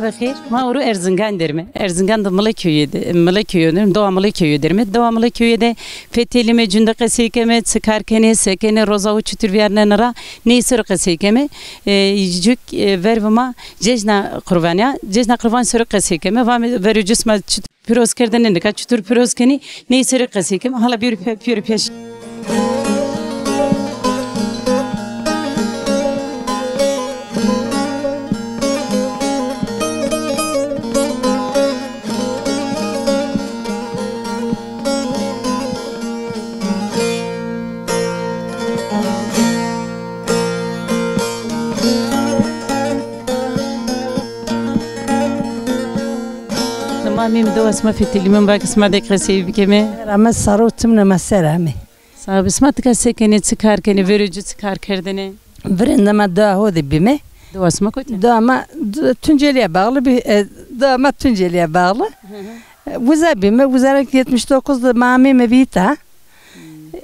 Bakır, ma oru Erzincan derim. Erzincan'da Mılaköy'ü, Doğu Mılaköy'ü derim. Doğu Mılaköy'de Fetheli Mecnun'da kaseykeme, çıkarkene, sekene, roza uçutur vernenara, neyse kaseykeme, cük vervama cejna kurban sürü kaseykeme, ve cüsma piroz kerdene, kaçutur piroz keni, neyse kaseykeme, hala bir peş. Mami mi doğa sma fitili mi bak sma dekresi bikeme. Ama sarutum ne meselemi. Sabi sma tıkasekeni çıkarkeni verici çıkar kerdene. Vrindama doğa hodi bime. Doğa sma koytun. Doğama Tunceli'ye bağlı bir doğama Tunceli'ye bağlı. Vuza bime vuzarak 79'da mami mi bita.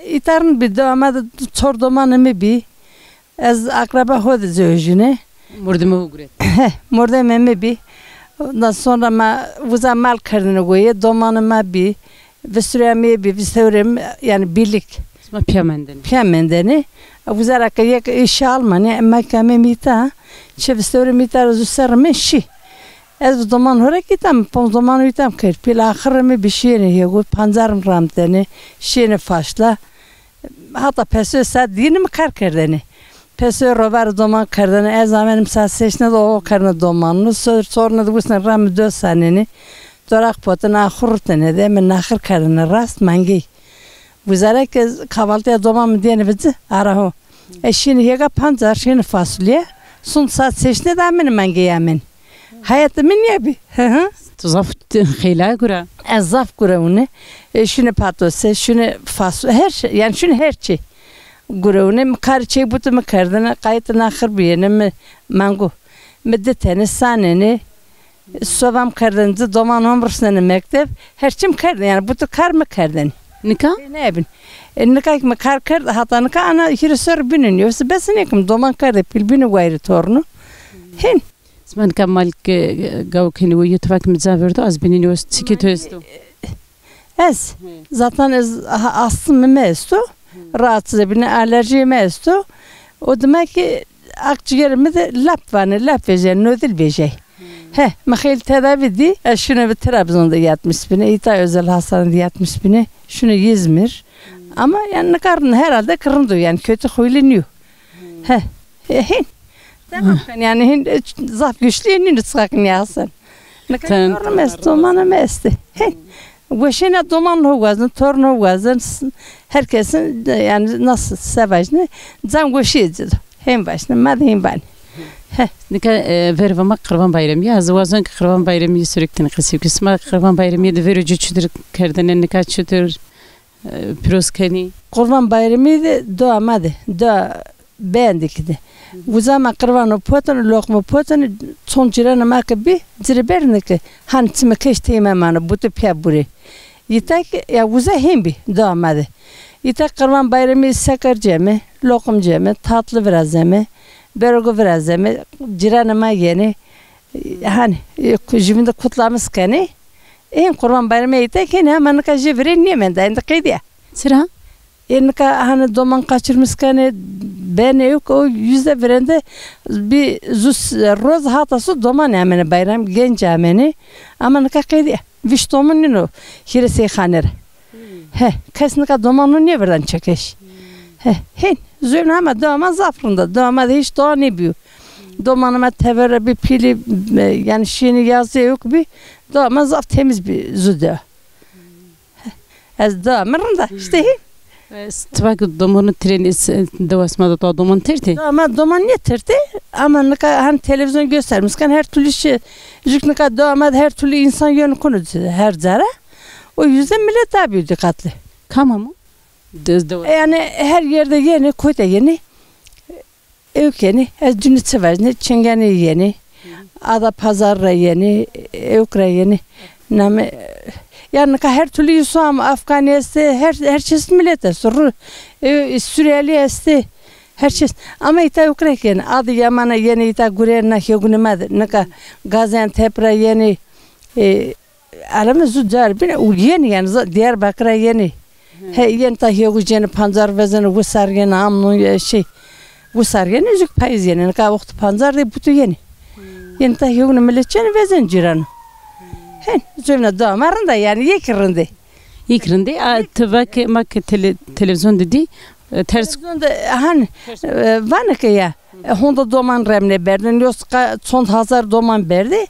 İtarın bir doğama çordomanı mı bi. Az akraba hodi zöjüne. Murdime ugret. Murdime mi bi. Ondan sonra vuza mal kırdığını koyuyor, domanıma bir, vüsüremi bir, vüsürem yani birlik. Sma piyamendeni. Piyamendeni. Vuza rakıya iş almanı, ama kamemita, çevüsürem ita züsürme şi. Ez doman hora kitam, pom doman uyitam kır. Pil ahırımı bir şeyini yegu, panzarım ramdeni, şeyini faşla. Hatta pesö saat dini mi kar kırdığını. Pesö robar doman kırdığını, ez amenim saat seçne de o karını domanını, sonra da bu sene ramı 4 saneni, dorak potun ahırtene de, men ahır karını rast mangi. Buzarak kahvaltıya doman mı diyene bizi, araho. Şimdi yega pancar, şimdi fasulye, son saat seçne de amenim mangi yamen. Hayatımın ya bir. Tuzaf xeyla gura. Zaf gura onu. Şimdi patose, şimdi fasulye, her şey, yani şimdi her şey. Gurune kar çey butu mu kardına kayıtına ahır bir yerine mi mango meddeteni saneni sovam kardınca doman omrusnene mektep her çim kardın yani butu kar mı kardın Nika? Ne bin nikah mı kar hatta nikah ana hirisör binin yoksa besin ekim doman kardı pilbini gayrı torunu hin Sman kamal gavkeni ve yutfak mizavırdı az binin yos çikitoystu Ez zaten ez aslım mestu rahatsız ebine alerji mestu. O demek ki akciğerimi de lap verecek, nödül verecek. Mahil tedavi di. Şunu bir Trabzon'da yatmış bine, İtay Özel Hastanede yatmış bine. Şunu İzmir. Ama yani karnı herhalde kırındı yani kötü huylanıyor. Tamam yani zaf güçlüğünün ıskakını yazsın. Ne kadar mestu, bana mestu. Veşene doman huvazın, torun huvazın, herkesin yani nasıl sevajını zam goşiydi. Hem başına, madem ben. Nika vervama Kurban Bayramı ya, azvazan Kurban Bayramı sürekli kısık. Kısma Kurban Bayramı da verici çudur kerdenen nika çudur piroskeni. Kurban Bayramı da doğamadı, doğa beğendikti. Bu zaman kurbanı potunu, lokma potunu, son ciranı makabi, cireberindeki hançımı keşteyim emanı, butu piyaburi. Yitak ya uza hembi doğamadı. Yitak Kurban Bayramı sakar cemi, lokum cemi, tatlı biraz cemi, bergo biraz cemi, ciranıma yeni, hani jümünde kutlamız kani. Kurban Bayramı yitak yine hemen kajivri niye mende indi kıydiya. Sıra? Nika hani doman kaçırmış kani ben yok o yüzde birinde bir roz hatası doman hemen bayram genç hemen ama nika kıydiya. Viş doman nino hiresi khaner. Kasnika domanı niye birden çekeş. Zün ama doman zafrında doman hiç doğa ne büyü. Domanıma tevere bir pili yani şeyini yazıyor yok bir doman zaf temiz bir züde. Az domanın da işte Tıvak domunu treni devasmada da domun terti. Ama doman getirdi. Ama ne kadar hani televizyon göstermişken her türlü şey, ne kadar doğamadı her türlü insan yönü konu her zara. O yüzden millet daha büyük dikkatli. Kama mı? Yani her yerde yeni, koyda yeni. Evk yeni, cünüt sever, çingeni yeni. Ada pazarra yeni, evkra yeni. Yani her türlü Yusuf, Afganistan'da her çeşit millet var. Suriyeli her çeşit. Ama ita Ukrayna yeni. Adı Yaman'a yeni, ita Gureyna Hyogunimad, naka Gaziantep'ra yeni. Aramız zor. Yeni yani Diyarbakır'a yeni. Yeni ta Hyogunimad pancar vezeni Gusar yeni amnun şey. Gusar yeni üzük payız yeni. Naka vakti pancar da butu yeni. Yeni ta Hyogunimad millet yeni vezen ciranı. Hen, zövne damarın da yani yekirindi. Yekirindi. Tıvak mak televizyon dedi. Televizyonda hani var ki ya. Honda doman remle berdin. Yoska son hazar doman berdi.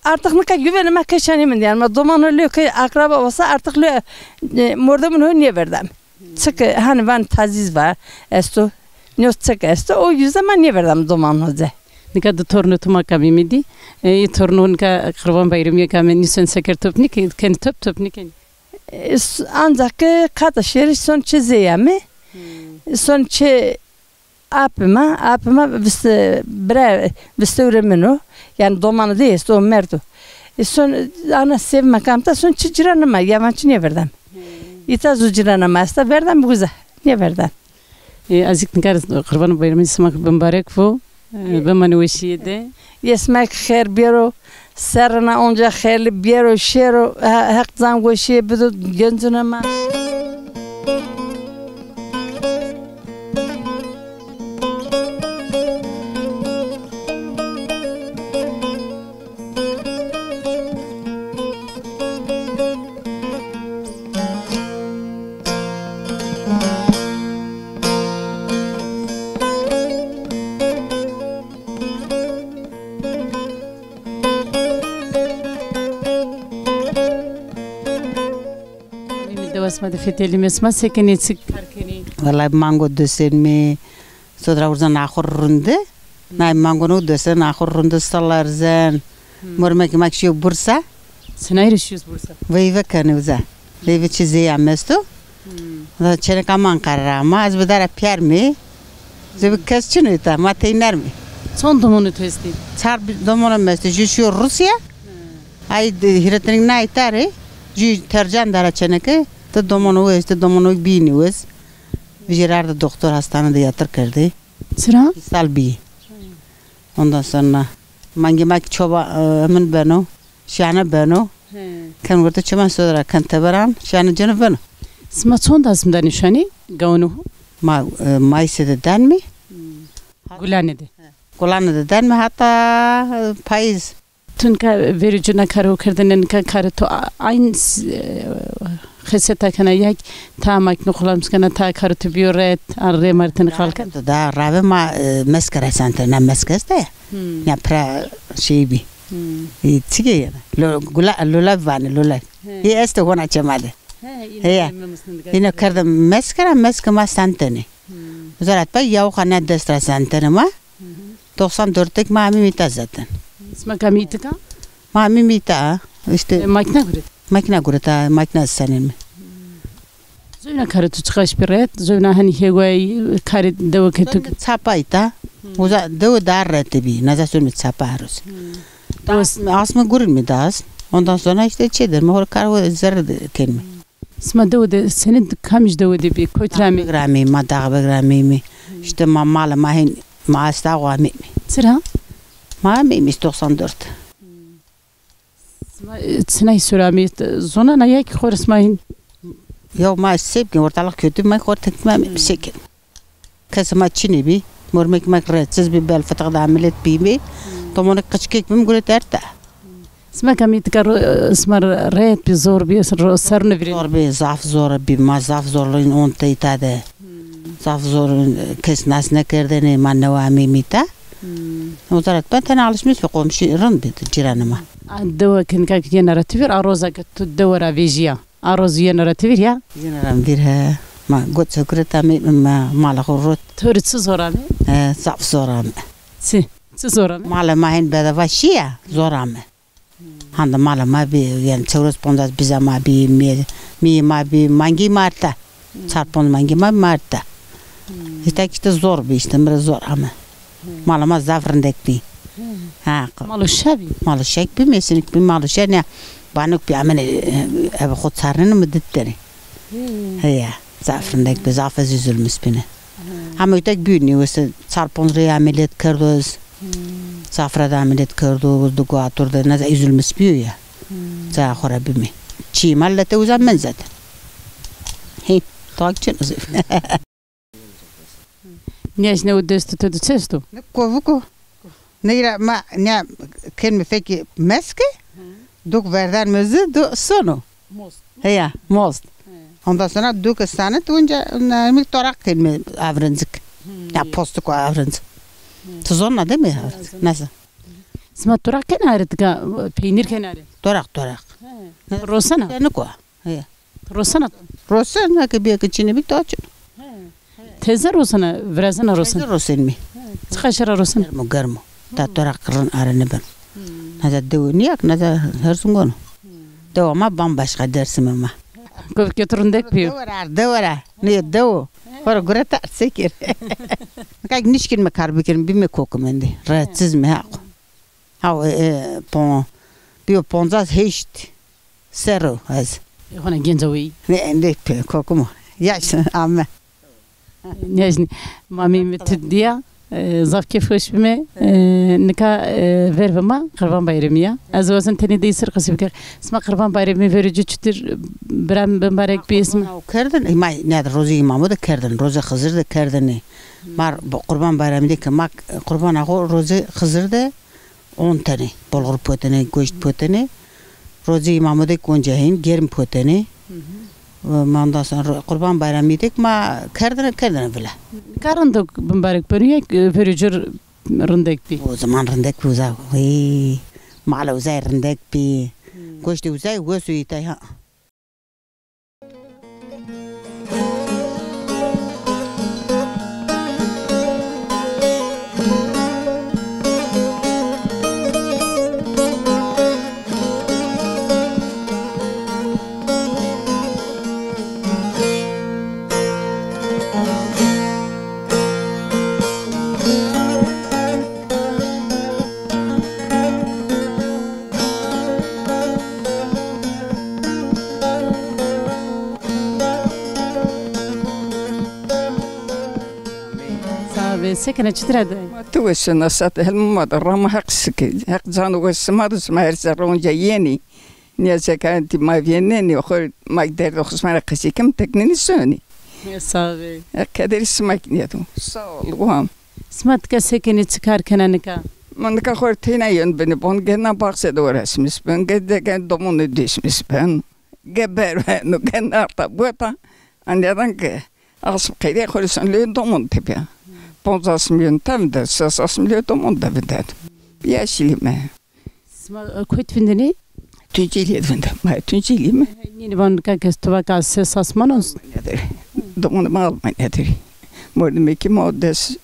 Artık ne kadar güvenime keşanimin yani. Doman öyle ki akraba olsa artık mordamun önüne verdim. Çünkü hani ben taziz var. Esto. Nös çık esto. O yüzden ben niye verdim doman hoca. Nika da torunu tuma kamimidi. Torunun ka Kurban Bayramı kamen nisan seker topnik kendi topnik. Ancak kardeşleri son çizeyemi. Son apıma vistevrimino. Yani domanı değil, o merdu. Son ana sevmekamda son çiciranıma yabancı niye verdim. İta zuciranıma asta verdim bu güzel. Niye verdim? Azik nikar Kurban Bayramı ismak mübarek bu. Bemani veşiyede. Yesmek khair biro. Serna onca khairli biro şero hak zan veşiye bidu gönzünema. Devasmada feteli mesma sekeni çık karkeni. Vallahi mango dösen mi? Sonra uzan ahur runde. Nay mango no dösen ahur runde sallar zen. Mormak makşiyo bursa. Senayırışıyoruz Bursa. Veyve kanı uza. Veyve çizeyi amesto. Da çene kaman karama. Az bedara piyar mi? Zebi kesçin öte. Mateyner mi? Son domunu testi. Çar domona mesto. Jüşüyor Rusya. Ay hiretinin na itare. Jü tercan dara çeneke. Da domonu bini vez. Vijirarda doktor hastanede yatır kerdi. Sıra? Sal bi. Ondan sonra mangimak çoba emin beno. Şana beno. Kan vurdu çaman sonra kan tabaran. Şana canı beno. Sma son da asımda nişani. Gavunu. Mayıs'da den mi? Gulanede. Gulanede den mi hatta payız. Tunka vericuna karo kırdının karo to aynı xeseta kana yak ta mak nuqlams kana ta karo to bioret arre martin khalkan. Da rabe ma meskara santa na meskasta. Ya pra şeybi. Tige yana. Lola van lola. Este hona chamade. He. Yine kardım meskama santani. Zarat bay yav khana destra santani ma. 94'tek mami mita zaten. İsma kamitika? Mami mita. İşte makina gureta makina senin mi? Zöna karı tuçkaş biret. Zöna hani hegay karı devo ketuk. Çapa ita. Uza devo darrete bi. Naza sürmü çapa aruz. Asma gurur mi das? Ondan sonra işte çedir mi? Hor karı zerre kelme. İsma devo de senin kamış devo de bi koytrami. Grami ma dağbe grami mi? İşte mamala mahin maasta wa mi. Sıra? Ma mi 94. Sınay sürami zona na yak khorsmahin. Yo ma sebki ortalık kötü ma khor tekmem bir şey. Kasma çini bi. Mormek mak retsiz bir bel fatak da ameliyat bi mi? Tomonu kaçkek mi gulet erta. İsma kamitika isma ret bi zor bi sarını verin. Zor bi zaf zor bi ma zaf zorluğun on teytade. Zaf zorluğun kes nas ne kerdene manne wa mimita. Ozarat ben tane alışmış ve komşu rın dedi ciranıma. Dewa kinka yenarativir aroza tu dewara vejiya. Aroz yenarativir ya. Yenaram bir he. Ma gut sökret ami mala khurut. Törütsü zoramı. Zaf zoram. Si zoramı. Mala mahin bedava şia zoram. Handa mala ma bi yani çevres pondas bize ma bi mi ma bi mangi marta. Çarpon mangi ma marta. İşte zor bir işte biraz zor ama. Mala ma zafrındek bi. Ha. Maluşabi. Maluşak bi mesinlik bi maluşak ne? Banuk bi amen ev khut sarını mı ditteri. Ya. Zafrındek bi zafaz üzülmüş beni. Ama ötek büyünü işte çarpon ameliyat kırdıız. Zafrada ameliyat kırdıız. Dugu atırdı. Naza üzülmüş büyü ya. Zahora bi mi. Çiğ mallete uzanmen zaten. Hey. Takçınız. Niyajne u destu tödü çestu. Kovuko. Neyra ma ne kelime feki meske? Duk verden müzi du sonu. Most. Ya most. Ondan sonra duk stane tunca mi torak kelime avrenzik. Ya postuk avrenzik. Tuzonna değil mi? Nasıl? Sma torak kenarı tıka peynir kenarı. Torak. Rosana. Ne ko? Ya. Rosana. Rosana ke bir kiçini bir taç. Teze rosana. Vrazana rosana. Rosen mi? Çıkaşara rosana. Garmo. Ta torak kırın arını ben. Naza devniyak naza hersungon. Devama bambaşka dersim ama. Götüründek piyo. Devara. Ne devo? Para gurata sekir. Kak nişkin me karbikin bir me kokumendi. Rahatsız mı ha? Ha pon. Bir ponzaz heşt. Sero az. Ona gencawi. Ne kokumu. Yaş amma. Niyajne mami mitdiya. Zafke hoşbime nika vervema Kurban Bayramı'ya. Az vazın teni değilsir kısıbıkar. Sma Kurban Bayramı verici çütür bram bembarek bir ismi. Kerdin. Ne rozi imamı da kerdin. Rozi Hızır da kerdin. Mar Kurban Bayramı'da ki mak Kurban ağı rozi Hızır da 10 tane. Bolgur potene, goşt potene. Rozi imamı da koncahin germ potene. Mandan sonra Kurban Bayramı'da ma kerdin bile. Karındık bembarek börüyek verici rındek bir. O zaman rındek uza. Mala uzay rındek bir. Goşt uzay gosu itay ha. Sekene çıtıradı. Tuğuşu nasat helmumada rama haksıkı. Hak canı uğraşmadı smaherse ronca yeni. Niye sekanti maviyeneni okur magder dokuzmara kasikim teknini söni. Sabe. Kaderi smak niyetu. Sağ ol guam. Smatka sekene çıkarken nika. Man ka khor tina yon beni bon gena bakse doğrasmış. Ben gedegen domunu düşmüş ben. Geber no gena ta bota. Anladan ki asıp kaydı khorsan le domun tepe. 50 milyon tane de 60 milyon domon da bidet. Yaşilime. Sma kutfindeni? Tünceliğinde. Ma tünceliğime. Yeni van kakes tuvaka ses asmanos. Domon mal nedir? Mordum ki moddes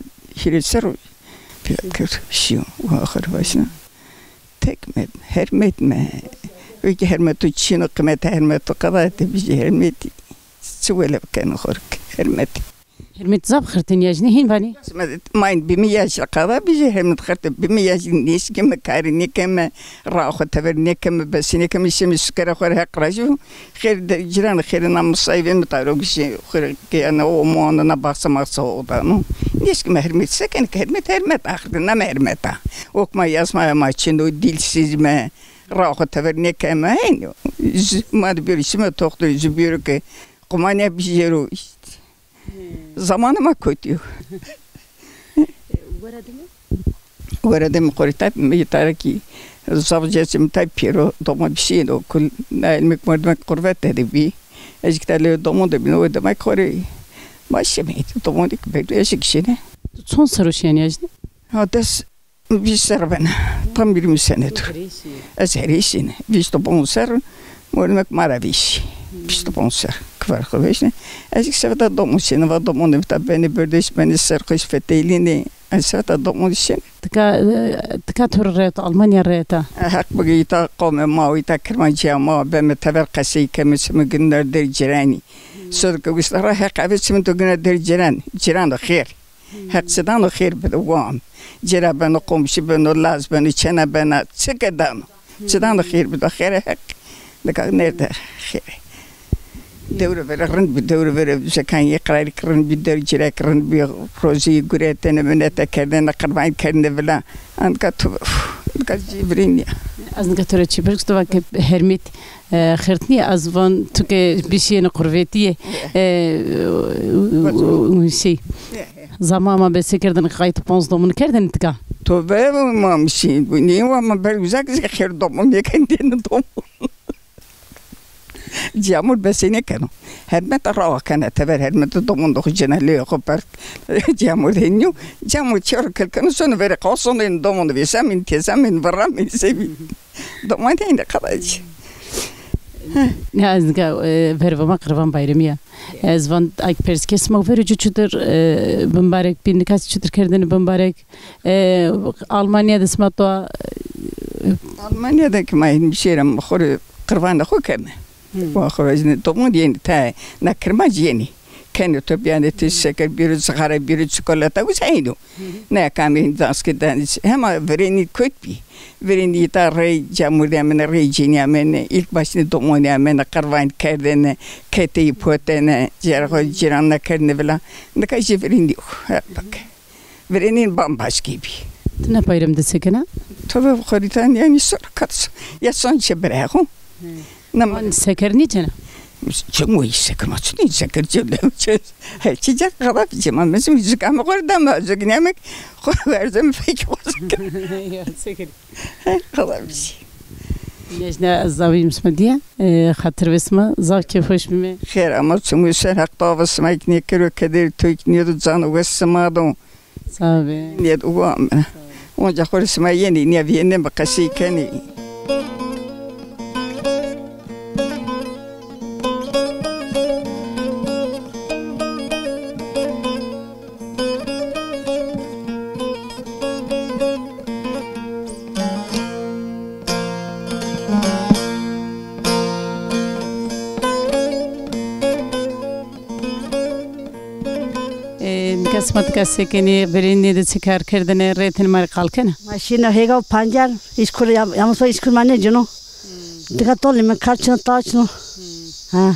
hileser bir şey ahır başına. Tekmet, hermetme. Öyle hermet için kıymet hermet kadar da bir hermet. Suele kan hork hermet. Hermet zab khirtin yajni hin bani. Main bimi yaş kadar bir hermet khirtin bimi yaş niş kim karini kim raho taverni kim besini kim işimi sukara khor hakraju khir de jiran khir nam sayven taro bir şey khir ki ana o muanına baksamak soğuda no niş kim hermet seken hermet ahirde nam hermet okma yazmaya maçın o dilsizme raho taverni kim hani mad bir işime toktu zübürü ki kumanya bir yero zamanıma kötü. Uğradım korita bir ki zavcasım tapiro doma bir şey o kul ilmek merdmek kurvet dedi bir eskitale doma da bir o demek kore başımıydı doma dik böyle eşik şeyne. Son sarışın yajni. Hadas bir serben tam 20 senedir. Eserişin. Visto bonser merdmek maraviş. Visto bonser. var kuvvetli. Ezik sevda domu seni ve domunu bita beni bördeş beni serkoş feteylini. Sevda domu seni. Tika Türk Almanya reyta. Hak bugüyta kome mavita kırmacıya ma beme tever kasey kemisimi günlerdir cirani. Sözde kuşlara hak abisimi de günlerdir ciran da xir. Hak sedan da xir bedwan. Cira beni komşu beni laz beni çene beni çıkadan. Sedan da xir beda xir hak. Laka nerede xir. Devre verin bir devre verin zekan yıkrar kırın bir dercire kırın bir projeyi güretene menete kendine kırmayın kendine bile anka tu cibrin ya Az gatore çibruk sto vak hermit xirtni az van tuke bir şeyin kurvetiye şey zamama besekerdin kayıt ponzdomunu kerdin tika to be mamşi bu niye ama ben güzel xir domum ya kendine domum Camur besene kano. Hermet rawa kana taber hermet domun do jenali khopar. Camur henyo. Camur çor kalkanı sonu vere qalson en domun vesam in tesam in varam in sebi. Domun de qalaj. Ya azga vervama qırvan bayramiya. Azvan ay perskes ma verici çudur bambarek bin kas çudur kerdeni bambarek Almanya'da smatwa Almanya'daki mayın bir şeyim xor qırvan da xokeme. Vaxorajne domun yeni ta nakırmaz yeni. Kendi topyanı teşekkür bir sigara bir çikolata uzaydı. Ne kamin danskedan hem vereni kötü. Vereni ta rey camurda men rey cinyamen ilk başını domun yamen karvan kerdene kete potene ciranla kerne bela. Ne kaçı vereni bak. Verenin bambaşka gibi. Ne bayramda sekena? Tabii xoritan yani sonra kat. Ya son çebrego. Nam seker niçene? Çok iyi seker maçı değil seker cümlem çöz. Çiçek kadar pijama mesela müzik ama orada mı müzik ne yemek? Verzem pek olsun. Ya seker. Kadar bir şey. Yajna zavim smadiya hatır vesma zav kefoş bime. Xeyr ama çünkü sen hak davasıma ikne kere kader tük niye canı vesmadım. Sabe. Niye uvam. Onca korisma yeni niye vienem bakası keni. Kasmat kasekeni birini de çıkar kerdene retin mar kalkana. Maşina hega pancar iskul yamusva iskul mane juno. Dikatol me karçına taçno. Ha.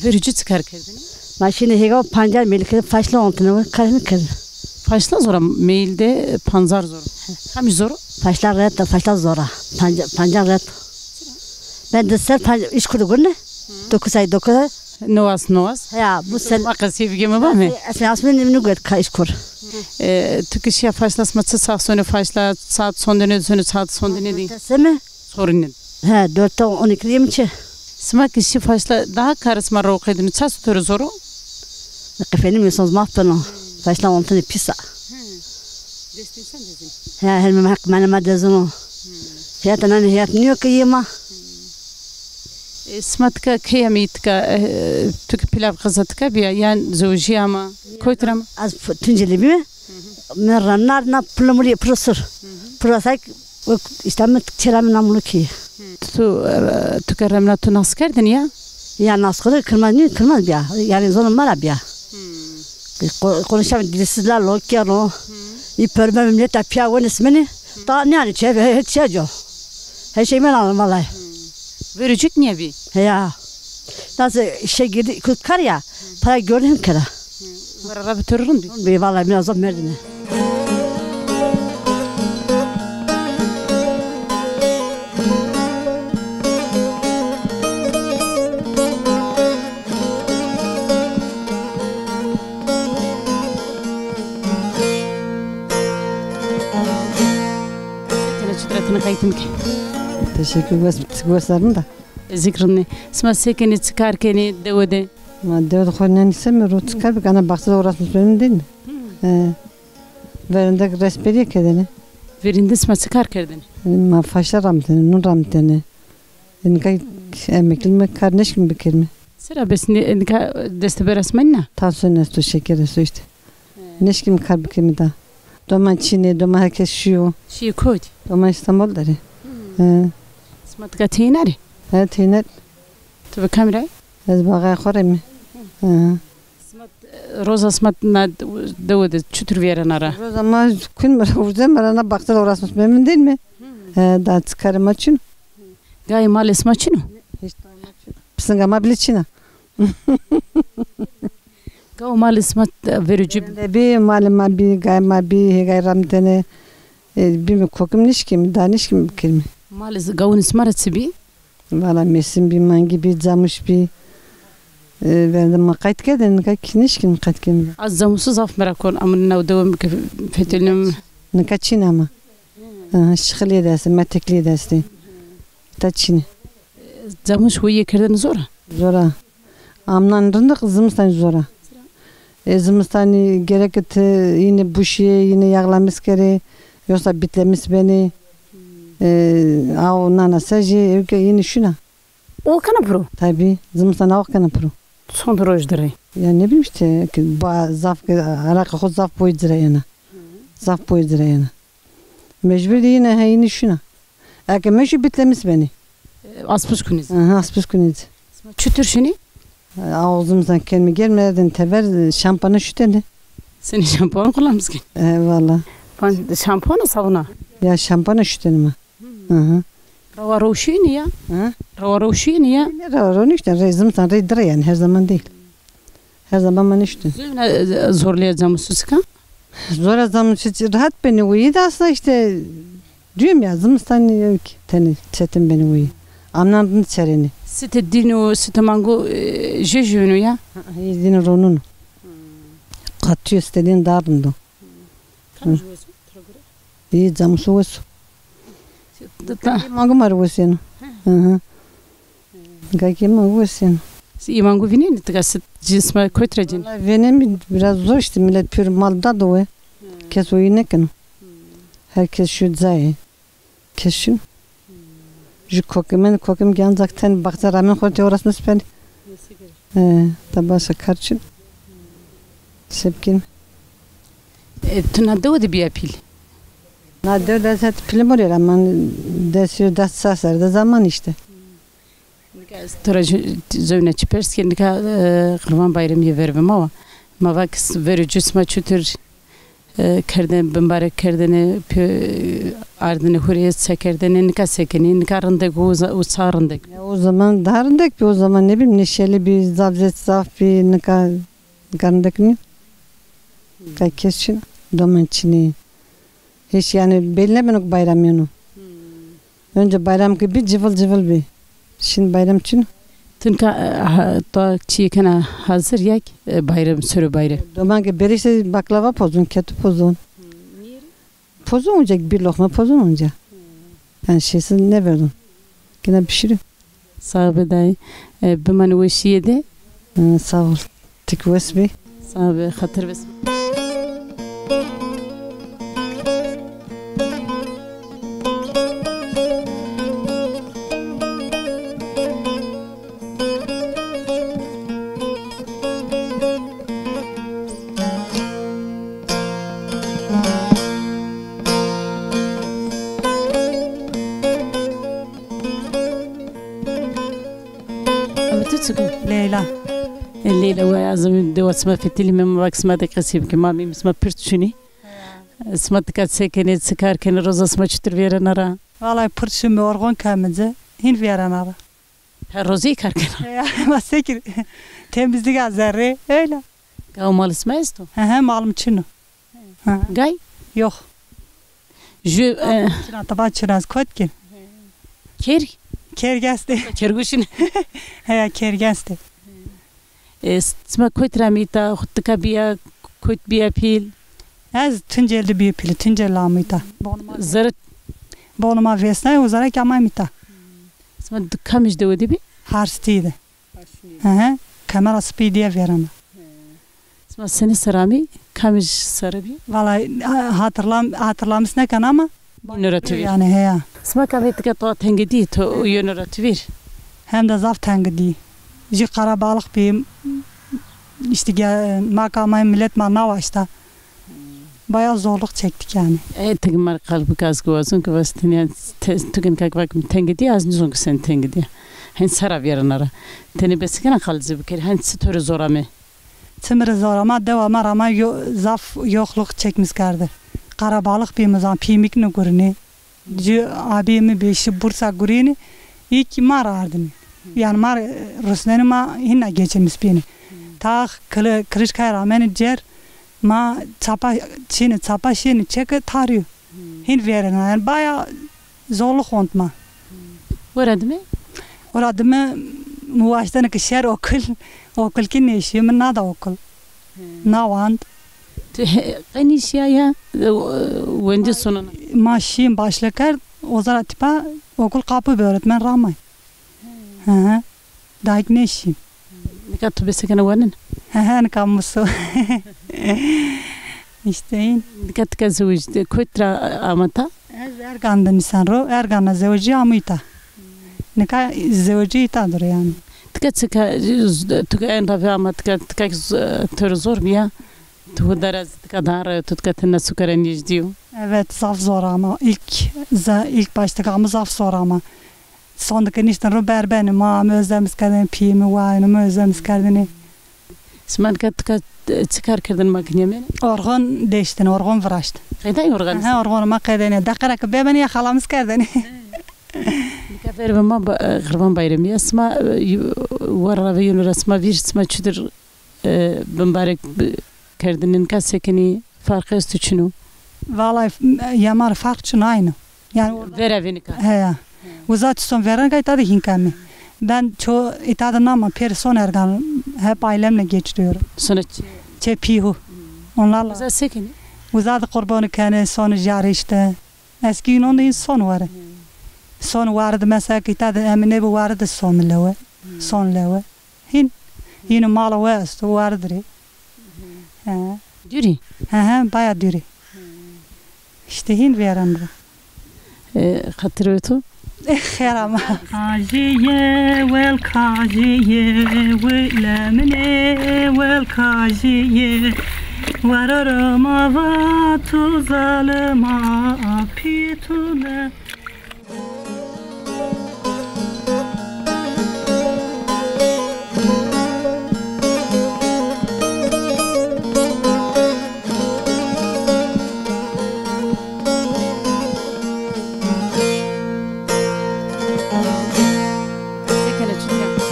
Verici çıkar kerdene. Maşina hega pancar melike faşla ontunu karını kır. Faşla zora mailde panzar zor. Hem zor. Faşla ret faşla zora. Pancar ret. Ben de ser pancar iskul gönne. 9 ay 9 ay. Noas. Ya bu sen Makasif gibi var mı? Sen asmen nimnu gıt ka iskur. Tüküşe faşlasması sağ sonu faşla saat son dönü saat son dönü değil. Seme? Sorun ne? He 4'te 12 yemçi. Smak işi faşla daha karısma roqedini ças turu zoru. Kefenim yosuz mahpano. Faşla ontunu pisa. Destinsen dizin. He helmem hak manama dezunu. Hayatına ne hayat niye ki yema? Smatka kıyamitka tük pilav kızatka bir yani zevci ama koytram. Az tunceli mi? Men rannar na plumuli profesör. Profesör İslam'ı çelam namlu ki. Tu keremna tu naskerdin ya? Ya naskırı kırmaz ya. Yani zonum var ya. Konuşamam dilsizler lokero. İperme millet apya onun ismini. Daha ne yani çevre hiç şey yok. Her şey ben alırım vallahi. Verecek niye bir? Ya. Nasıl işe girdi kar ya. Para gördün kere. Var araba törürüm diyor. Bir vallahi biraz zor merdine. Teşekkür ederim da. Zikrini. Sma sekeni çıkarkeni devede. Ma devede koyunan isem ro çıkar bir kana baksa orası benim değil mi? Verinde resperi kedeni. Verinde sma çıkar kerdin. Ma faşla ramtene, nun ramtene. En kay emeklime kardeş gibi bir kelime. Sıra besini deste beresmenna. Tansiyon esto şeker esto işte. Neşkim kalbi kimi da. Doma Çin'e, doma herkes şiyo. Şi koyd. Doma İstanbul'da. Smat gatinari. Evet, tiner. Tabii kamera. Ez bağa korayım. Roza smat na davud çutur veren ara. O zaman gün var orada bana baktı orası memnun değil mi? Da çıkarım açın. Gay mal smaçino. Pısın ama biliçina. Gay mal smat verici. Bir malum bir gayma bir gayramdene bir mi kokum nişkim da nişkim kelime. Mal gavun smarat bi. Valla mesin bir mangi bir camış bir verdim makayt kedin nişkim kayt kelime. Az zamusuz af merakon amına devam fetelim. Ne kaçın ama. Şıklı dersin, metekli dersin. Taçın. Zamuş huye kerdin zora. Zora. Amnan rındık zımıstan zora. Zımıstan gerekti yine buşiye yine yağlamış kere. Yoksa bitlemiş beni. Av nana sadece yine şuna. O kana pro. Tabii zımıstan av kana pro. Son rojdere. Ya ne bileyim işte zaf alaka o zaf boyudur yana. Zaf boyudur yana. Mecbur yine yine şuna. Ake mecbur bitlemiş beni. Aspus kuniz. Aspus kuniz. Çutur şuni? Ağzımızdan kelime gelmeden tever şampanı şüteni. Senin şampuan kullanmışsın. Valla. Ben şampuanı savuna. Ya şampanı şüteni mi? Rava roşuyni ya. Rava roşuyni ya. Rava roşuyni rezimden reydir yani her zaman değil. Her zaman ben işte. Zorlayacağım susika. Zorlayacağım rahat beni uyuyor da aslında işte diyorum ya zımıstan yok ki. Teni çetin beni uyuyor. Amnandın çereni. Site dino site mango jejunu ya. Dino ronunu. Katıyor istediğin dağırındı. İyi camusu olsun. Mango var olsun. Gayki mango olsun. İyi mango vinin tıkası cisme koytracın. Benim biraz zor işte millet pür malda doğu. Kes oyu ne kanı. Herkes şu zayı. Kes şu. Ju kokum ganzaktan baksa ramen khote orasını spend. Tabasa karçın. Sepkin. Tuna davud bir apil. Na dört saat film oluyor ama desiyor da sasar da zaman işte. Tora zövne çipers ki nika Kurban Bayramı vermem ama mavak verici sma çutur kerdin bimbarek kerdini ardını huriyet sekerdini nika sekeni nika rındık o sarındık. O zaman daha rındık o zaman ne bileyim neşeli bir zabzet saf bir nika rındık mı? Kesin doman çini. Hiç yani belirlemedik bayram yanı. Önce bayram gibi cıvıl cıvıl bir. Şimdi bayram için. Tınka da çiğkena hazır yak bayram sürü bayram. Doman ki berişte baklava pozun, ketu pozun. Pozun olacak bir lokma pozun olacak. Yani şeysin ne verdin? Yine pişirin. Sağ ol dayı. Biman veşiyede. Sağ ol. Tik vesbi. Sağ ol. Hatır vesbi. Leyla. Leyla ve azam de vasma fetili mem vaksma de kasib ki mami misma pirtşuni. Smat kat sekene sıkarken rozasma çıtır veren ara. Vallahi pırçımı orgun kamınca hin veren ara. Her rozi karken. Ya masekir temizlik azarı öyle. Gav mal isma esto. Malum çinu. Gay. Yok. Je Taban çiraz kotkin. ker. Kergeste. Kerguşin. He kergeste. Sma koytramita huttka biya koyt biya pil. Az tüncelde bir pili tüncel amita. Zarat. Bonuma vesna uzara kamamita. Sma dukkamış da ödebi. Harstiydi. Kamera speediye veren. Sma seni sarami kamış sarabi. Vallahi hatırlamış ne kan ama. Yönöratıvir. Yani he. Sma kavetka to tengedi to yönöratıvir. Hem de zaf tangı değil. Ji Karabalık biyim. İşte makamay millet manavaşta. Bayağı zorluk çektik yani. Tıgımar kalbi kaskı olsun ki vasıtın yani tügün kakvak tengi diye az nizon ki sen tengi diye. Hen sarav yarınara. Teni besikana kalıcı bir kere. Hen sıtörü zorame. Tımırı zor ama devamar ama zaf yokluk çekmişlerdi. Karabalık biyim o zaman pimik ne görünü. Abimi beşi Bursa görünü. İlk mar ardını. Yani mar Ruslan'ı ma hinna geçirmiş beni. Ta kırışkaya rağmen cer ma çapa şini çeke tarıyor. Hin verene yani bayağı zorluk ontma. Öğrendi mi? Orada mı muvaştanı ki şer okul ki ne işi mi nada okul. Navand. Aynı iş ya. Önce sonuna. Maşin başlıklar o zaman tipa okul kapı bir öğretmen ramay. Daha ne işim. Ne kadar besikana varın? Ne kamusu. İşte ne kadar zevcde koytra amata. Ergan'da nisan ro Ergan'da zevci amita. Ne kadar zevci itadır yani. Tıka en rafi ama tıka törü zor mu ya? Tu daraz tıka dar tıka tenne sukaren yiydiyor. Evet zaf zor ama ilk başta ama zaf zor ama. Sondaki nişten ro berbeni ma özlemiz kardini piyimi vayını özlemiz kardini. Sman tıka çıkar kırdın makinemi? Organ değiştin, organ vıraştı. Kayday organ? Ha organ ma kaydani. Dakara ki bebeni yakalamız kardini. Kafer ma Kurban Bayramı asma varla ve yunur asma bir asma çudur mübarek kardinin kasekini farkı üstüçünü. Vallahi yamar farkçın aynı. Yani verevini ka. He ya. Uzat son veren kayıt hinkami. Ben çoğu itadına ama person ergan hep ailemle geçiriyorum. Sonra Çepihu. Onlarla. Uzat sekini. Uzat kurbanı kene sonu jari işte. Eski gün onda son var. Son vardı mesela ki tadı emine bu vardı son leve. Son leve. Yine mala west vardı. Düri. Bayağı düri. İşte hin veren bu. Hatırlıyordu. Her ama. Kajiye vel kajiye lemne vel kajiye vararama vatu zalima pitule.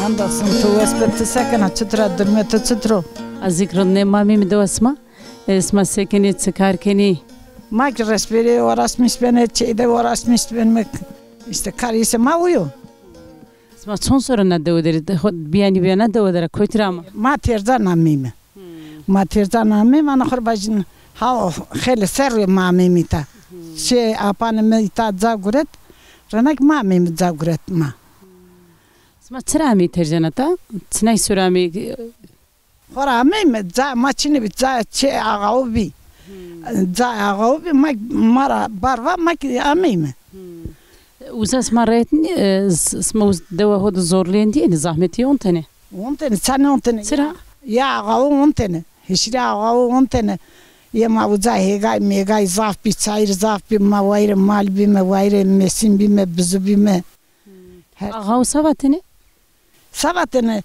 Hamdolsun tu esbette sakana çıtıra durmete çıtro. Azikron ne mami mi de asma? Esma sekini çıkarkeni. Mak respiri uğraşmış beni çeyde uğraşmış benim işte karısı ma uyu. Esma son soruna da öderi bir yana da öderi koytra ama. Ma terza namime. Ma terza namime ana khorbajin ha kheli ser mamimita. Şey apanım ita zaguret. Ranak mamim zaguret ma. Esma çırami tercanata. Çınay surami. Khoramim za maçını bir za çe ağabi. Za ağabi mara barva mak amime. Uzas maretin esma deva hoda zorlayan diye zahmeti on tane. Ontene sen ontene. Sıra. Ya ağav ontene. Hişri ağav ontene. Ya ma uza hegay megay zaf bir çayır zaf bir mavayre mal bir mavayre mesin bir me bizu bir me. Ağav savatini. Savatene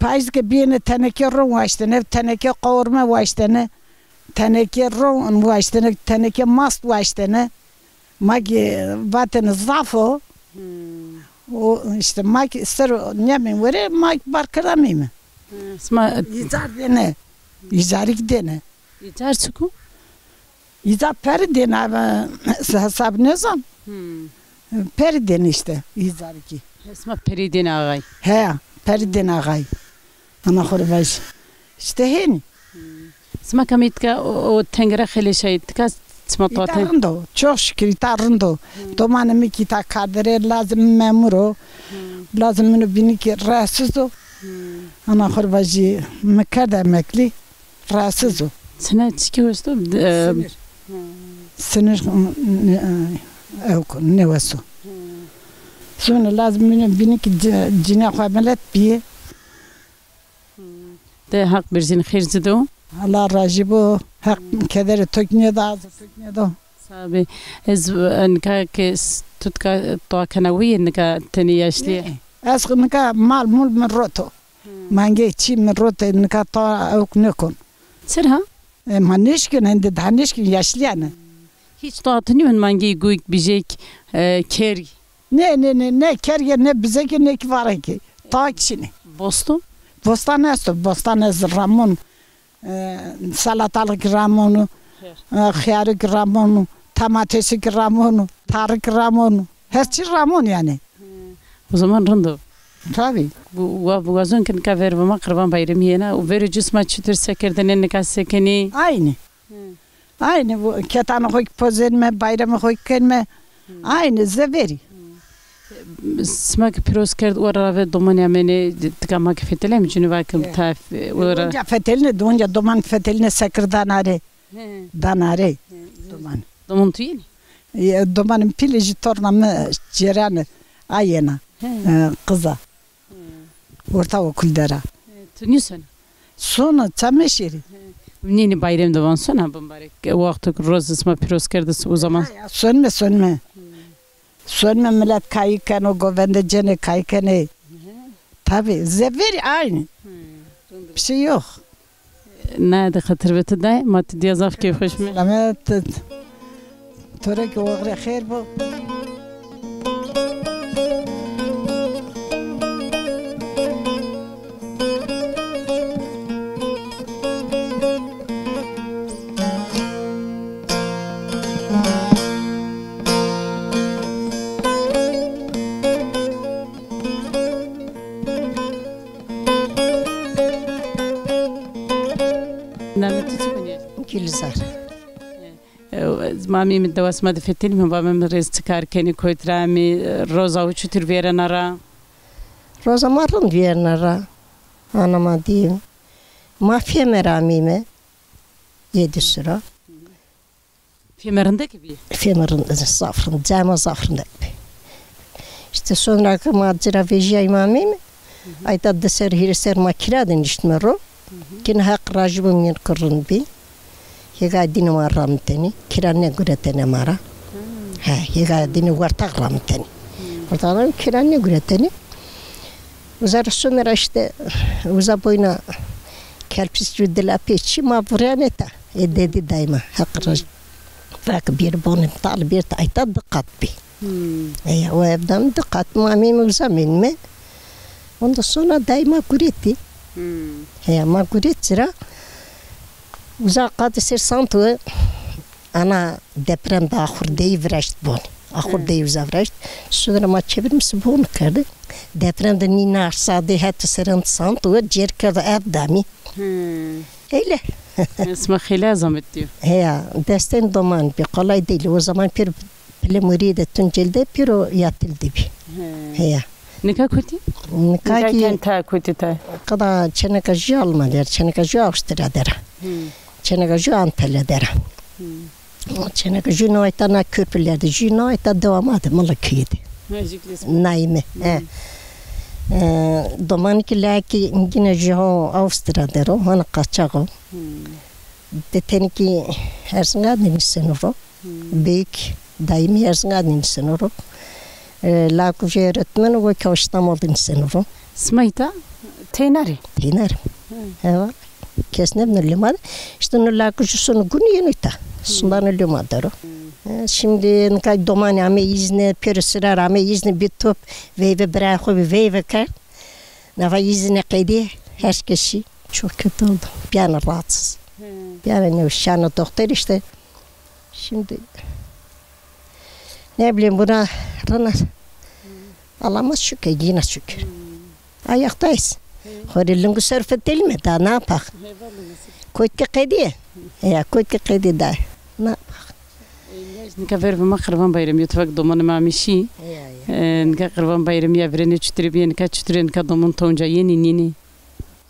payız ke bir teneke ron vaştene teneke kavurma vaştene teneke ron vaştene teneke mast vaştene magi vatene zafo o işte mag sır nyemin vere mag barkaramime. Esma Yizar dene. Yizarik dene. yeter çıku. Yizar peri dene ama hesap ne zaman? Peri dene işte yizariki. Esma peridin ağay. He peri dene ağay. Ana khorbaş. İşte heni. Esma kamitka o tengere khali şey tka esma toten. İtarındo. Çok şükür İtarındo. Domanımı kita kadere lazım memuro. Lazım bunu biniki rahatsız o. Ana khorbaşı mekada mekli rahatsız o. Sana çıkıyordu. Sinir ne vaso. Sonra lazım bunu biniki cina xamelet bir De hak birzin khirzi do. Allah razı bu. Hak kederi tökmeye de ağzı tökmeye de. Sabi ez enka ke tutka to kanawi enka tani yaşlı. Aslında mal mul min roto. Mange çi min roto enka ta ok nekon. Sırha? Manişkin ende danişkin yaşlı yani. Hiç to atınıyor mangi guyik bijek ker. Ne kerge ne bize ki ne ki var ki. Ta kişini. Bostu? Bostanesi Ramon. Salatalık Ramon'u. Xiyarık Ramon'u. Domatesik Ramon'u. Tarık Ramon'u. Her şey Ramon yani. O zaman rındo. Tabii. Bu gazon kan ka vervama Kurban Bayramı yena. O veri cisma çıtır sekerden enka sekeni. Aynı. Aynı bu ketanı koy pozenme bayramı koy kelme. Aynı zeveri. Smak piroz kerd ora ve domanya meni tkama kefetele mi cünü bakım taf ora. Donca feteline donca doman feteline sekir danare. Danare. Doman. Domon tuyeni. Domanın pilici tornamı ceranı ayena. Kıza. Orta okuldara. Tunisen. Sonra çameşiri. Nini bayram davan sona bambarek. Vakti roz isma piroz kerdi o zaman. Sönme. Sönme millet kayıkken o govende cene kayıkken. Tabii zeveri aynı. Bir şey yok. Nerede hatırveti day? Mati diyazaf ki hoş mu? Selamet. Törek oğre khair bu. Gülizar. Mami mi devasma de fetil mi babam rez çıkar keni koytrami roza uçutur veren ara. Roza marın veren ara. Anama diyeyim. Mafya meramime 7 sıra. Femerinde gibi. Femerin zafrın, cama zafrında gibi. İşte sonra macera vejiya imamim. Ayda deser hirser makiradın işte ro. Kin hak rajbım yer kırın bi. Yega dini maram teni, kiranne güretene mara. Yega dini vartak ram teni. Vartak kiranne güretene. Uzar sonra işte uza boyuna kelpis cüddel apeçi ma vuraneta. Dedi daima hak raj. Bak bir bonim tal bir ayta dikkat bi. O evden dikkat mamim uzamin mi? Ondan sonra daima güretti. Ma güretira. Uzak kadar santu ana deprem de ahurdeyi vrajt boni. Ahurdeyi vrajt. Sonra ma çevirmiş bunu kardı. Depremde nina arsade hatta seran santu cerkada evdami. Öyle. İsmi khila zamet diyor. Ya desten doman bir kolay değil. O zaman bir plemuride tuncelde bir o yatildi bir. Ya. Nikah kuti? Nikah ki ta kuti ta. kada çenekajı alma der. Çenekajı Avusturya der. Çenekajı Antalya der. Çenekajı noytana köprülerde. Jü noyta devam adı Malaköy'de. Naime. Doman ki laki yine jüho Avusturya der o. Ona kaçak o. Deteni ki her sene adınısen o. Büyük daimi her sene adınısen o. Lakıcı öğretmen o kavuştam adınısen o. Smayta? Tenari. Tenari. Evet. Kesne nülümadı. İşte nülakıcı sonu günü yeniyta. Sundan nülümadı o. Şimdi nikay domani ame izne pürüsürer ame izne bir top veyve bırakı veyve kar. Nava izne kaydı her kişi. Çok kötü oldu. Bir an rahatsız. Bir an ne şanı doktor işte. Şimdi ne bileyim buna rana alamaz şükür yine şükür. Ayaktayız. Horilungu sörf edelim mi daha ne yapak? Koytka kaydı ya koytka kaydı da ne yapak? Nikah vervama Kurban Bayramı yutfak domanı mamişi. Nikah Kurban Bayramı ya verene çütürübiye nikah çütüre nikah doman tonca yeni.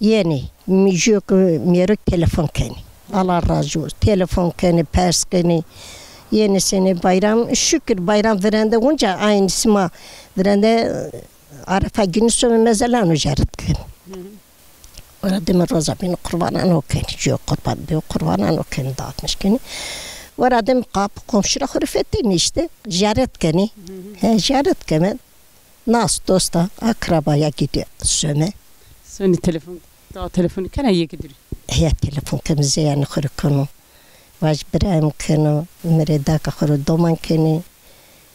Yeni. Müzik miyeruk telefon keni. Allah razı olsun. Telefon keni, pers keni. Yeni sene bayram. Şükür bayram verende onca aynısı ma verende Arafa günü sonra mezelan ucarıt keni. Orada demir roza beni kurbanan okuyun. Yok kurban bir kurbanan okuyun dağıtmış gene. Orada kapı komşura hürfettin işte. Ziyaret gene. Ziyaret gene. Nas dosta akrabaya gidiyor. Söme. Söyle telefon. Daha telefonu kana iyi gidiyor. Ya telefon kemize yani kırıkını. Vaj birayım kenu. Mereda kakırı doman keni.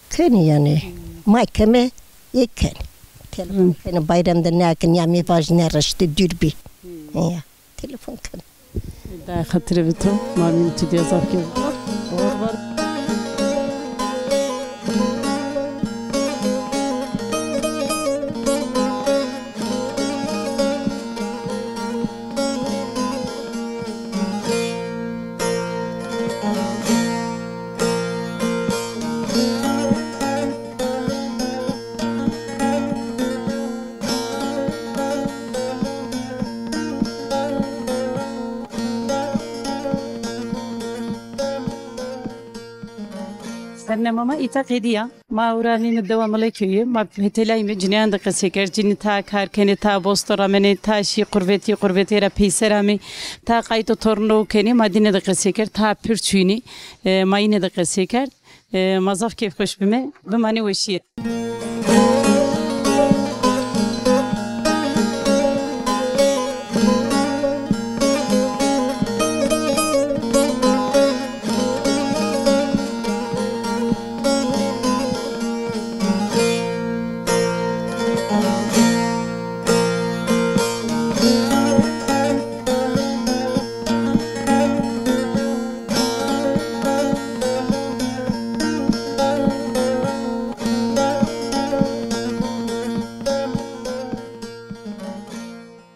Keni yani. Maykeme yeken. Telefon kenu bayramda ne akin ya mi vaj ne raştı dürbi. Ya telefon kenu. Daha hatırı bitti. Malum tüdiye zaf gibi. Var. برنامه ایتا قدیا ما ورانی مدوام لکیه ما بهتلای مجنیان دقیقه جنی تا کار کنی تا بوسترا منی تا شی قربتی را پیسرامی تا قایت تورنو کنی مدینه دقیقه تا پرچینی ما اینه دقیقه مازاف کیف خوش بمه بمانی وشیر